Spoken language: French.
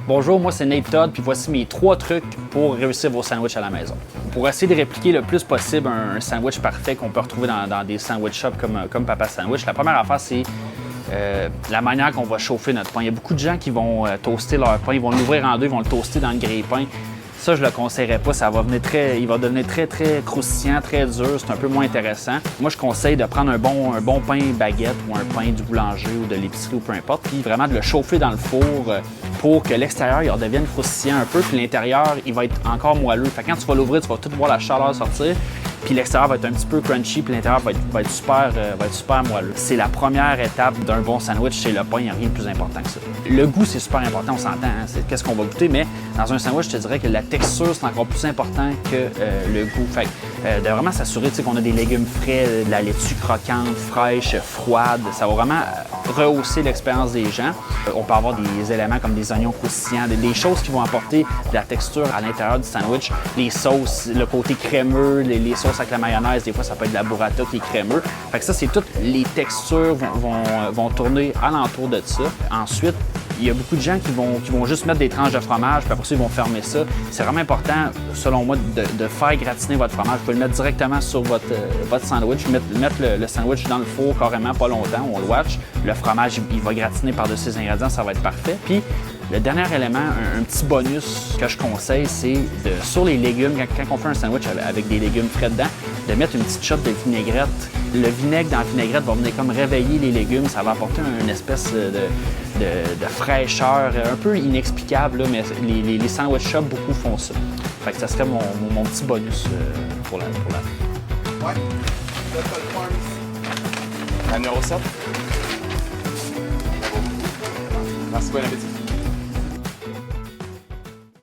Bonjour, moi c'est Nate Todd, puis voici mes 3 trucs pour réussir vos sandwichs à la maison. Pour essayer de répliquer le plus possible un sandwich parfait qu'on peut retrouver dans des sandwich shops comme Papa Sandwich, la première affaire c'est la manière qu'on va chauffer notre pain. Il y a beaucoup de gens qui vont toaster leur pain, ils vont l'ouvrir en deux, ils vont le toaster dans le grille-pain. Ça, je le conseillerais pas. Il va devenir très croustillant, très dur. C'est un peu moins intéressant. Moi, je conseille de prendre un bon pain baguette ou un pain du boulanger ou de l'épicerie ou peu importe, puis vraiment de le chauffer dans le four pour que l'extérieur il redevienne croustillant un peu, puis l'intérieur, il va être encore moelleux. Fait que quand tu vas l'ouvrir, tu vas tout voir la chaleur sortir, puis l'extérieur va être un petit peu crunchy, puis l'intérieur va être super moelleux. C'est la première étape d'un bon sandwich, c'est le pain, il n'y a rien de plus important que ça. Le goût, c'est super important, on s'entend, hein? C'est qu'est-ce qu'on va goûter, mais dans un sandwich, je te dirais que la texture, c'est encore plus important que le goût. Fait que, de vraiment s'assurer qu'on a des légumes frais, de la laitue croquante, fraîche, froide, ça va vraiment rehausser l'expérience des gens. On peut avoir des éléments comme des oignons croustillants, des choses qui vont apporter de la texture à l'intérieur du sandwich. Les sauces, le côté crémeux, les sauces avec la mayonnaise, des fois ça peut être de la burrata qui est crémeux. Fait que ça, c'est toutes les textures vont tourner alentour de ça. Ensuite, il y a beaucoup de gens qui vont juste mettre des tranches de fromage, puis après ça, ils vont fermer ça. C'est vraiment important, selon moi, de faire gratiner votre fromage. Vous pouvez le mettre directement sur votre sandwich, mettre le sandwich dans le four carrément pas longtemps, on le watch. Le fromage, il va gratiner par-dessus les ingrédients, ça va être parfait. Puis, le dernier élément, un petit bonus que je conseille, c'est sur les légumes, quand on fait un sandwich avec des légumes frais dedans, de mettre une petite shot de vinaigrette. Le vinaigre dans la vinaigrette va venir comme réveiller les légumes, ça va apporter une espèce de fraîcheur un peu inexplicable, là, mais les sandwich shops, beaucoup font ça. Fait que ça serait mon petit bonus pour la fin. Ouais. La numéro 7. Merci, bon appétit.